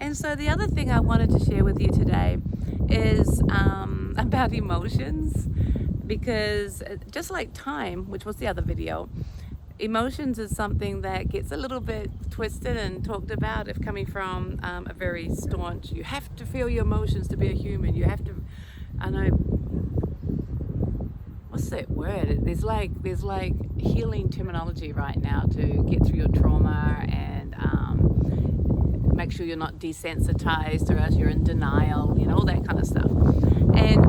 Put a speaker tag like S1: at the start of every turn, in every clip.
S1: And so the other thing I wanted to share with you today is about emotions, because just like time, which was the other video, emotions is something that gets a little bit twisted and talked about if coming from a very staunch, you have to feel your emotions to be a human. You have to, I know, what's that word? There's like healing terminology right now to get through your trauma and make sure you're not desensitized or else you're in denial, all that kind of stuff. And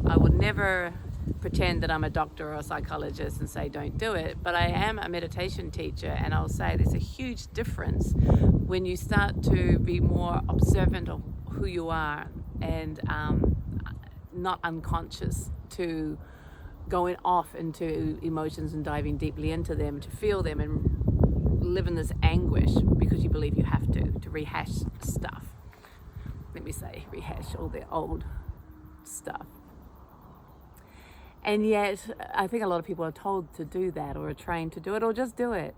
S1: I would never pretend that I'm a doctor or a psychologist and say don't do it, but I am a meditation teacher, and I'll say there's a huge difference when you start to be more observant of who you are and not unconscious to going off into emotions and diving deeply into them, to feel them and live in this anguish because you believe you have to rehash stuff. Let me say rehash all the old stuff. And yet I think a lot of people are told to do that or are trained to do it or just do it.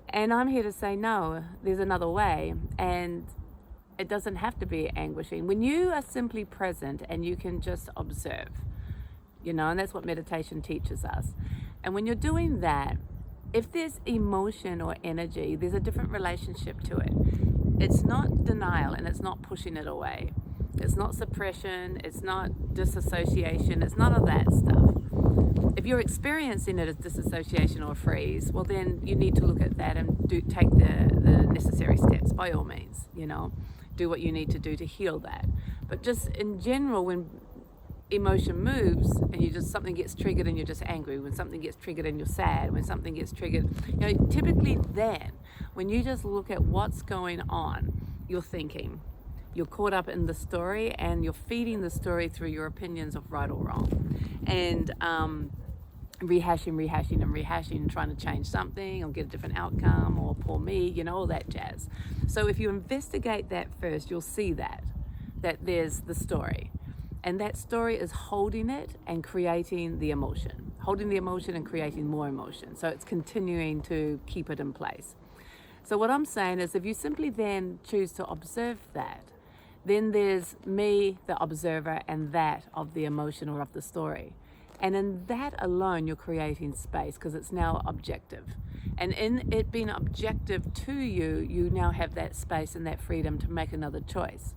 S1: And I'm here to say no, there's another way, and it doesn't have to be anguishing. When you are simply present and you can just observe, and that's what meditation teaches us. And when you're doing that, if there's emotion or energy, there's a different relationship to it. It's not denial and it's not pushing it away. It's not suppression, it's not disassociation, it's none of that stuff. If you're experiencing it as disassociation or freeze, well then you need to look at that and take the necessary steps by all means, do what you need to do to heal that. But just in general, when emotion moves and something gets triggered and you're just angry, when something gets triggered and you're sad, when something gets triggered, typically then, when you just look at what's going on, you're thinking. You're caught up in the story and you're feeding the story through your opinions of right or wrong. And rehashing and trying to change something or get a different outcome, or poor me, all that jazz. So if you investigate that first, you'll see that there's the story. And that story is holding it and creating the emotion. Holding the emotion and creating more emotion. So it's continuing to keep it in place. So what I'm saying is, if you simply then choose to observe that, then there's me, the observer, and that of the emotion or of the story. And in that alone, you're creating space because it's now objective. And in it being objective to you, you now have that space and that freedom to make another choice,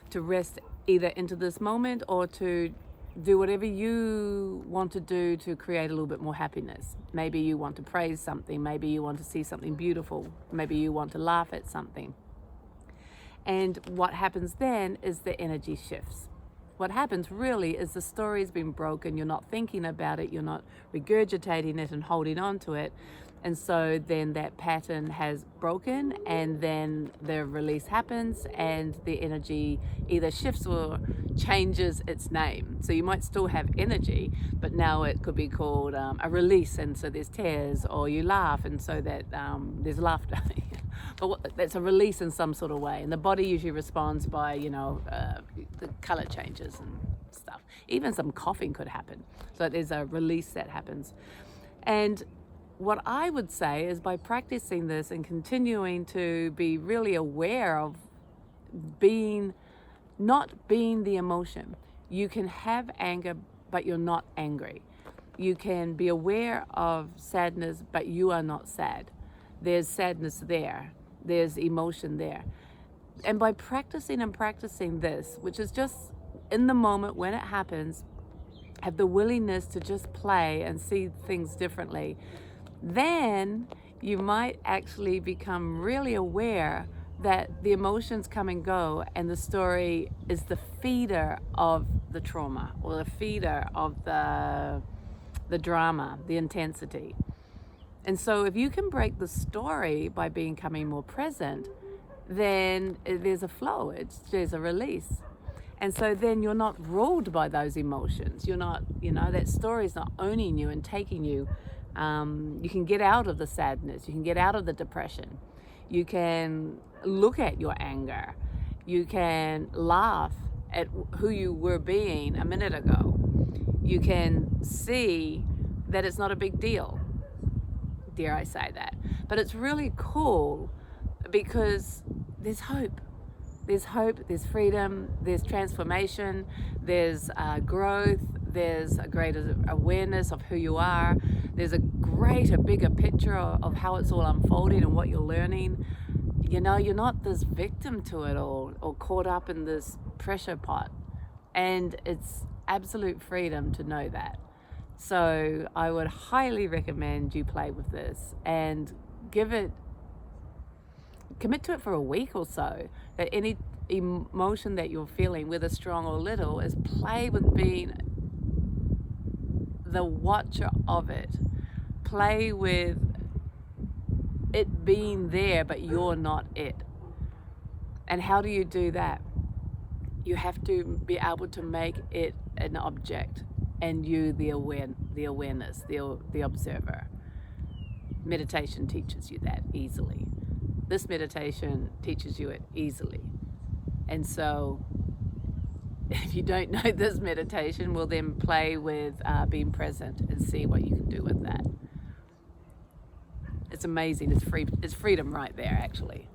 S1: to rest either into this moment or to do whatever you want to do to create a little bit more happiness. Maybe you want to praise something, maybe you want to see something beautiful, maybe you want to laugh at something. And what happens then is the energy shifts. What happens really is the story's been broken, you're not thinking about it, you're not regurgitating it and holding on to it. And so then that pattern has broken, and then the release happens and the energy either shifts or changes its name. So you might still have energy, but now it could be called a release, and so there's tears, or you laugh and so that there's laughter. But that's a release in some sort of way. And the body usually responds by, the color changes and stuff. Even some coughing could happen. So there's a release that happens. And what I would say is, by practicing this and continuing to be really aware of not being the emotion, you can have anger, but you're not angry. You can be aware of sadness, but you are not sad. There's sadness there. There's emotion there. And by practicing this, which is just in the moment when it happens, have the willingness to just play and see things differently, then you might actually become really aware that the emotions come and go, and the story is the feeder of the trauma, or the feeder of the drama, the intensity. And so if you can break the story by becoming more present, then there's a flow, there's a release. And so then you're not ruled by those emotions. You're not, that story's not owning you and taking you. You can get out of the sadness. You can get out of the depression. You can look at your anger. You can laugh at who you were being a minute ago. You can see that it's not a big deal. Dare I say that? But it's really cool because there's hope. There's hope, there's freedom, there's transformation, there's growth, there's a greater awareness of who you are, there's a greater, bigger picture of how it's all unfolding and what you're learning. You know, you're not this victim to it all or caught up in this pressure pot. And it's absolute freedom to know that. So I would highly recommend you play with this and commit to it for a week or so. That any emotion that you're feeling, whether strong or little, is play with being the watcher of it. Play with it being there, but you're not it. And how do you do that? You have to be able to make it an object and you the awareness, the observer. Meditation teaches you that easily. This meditation teaches you it easily. And so if you don't know this meditation, well then play with being present and see what you can do with that. It's amazing. It's freedom right there, actually.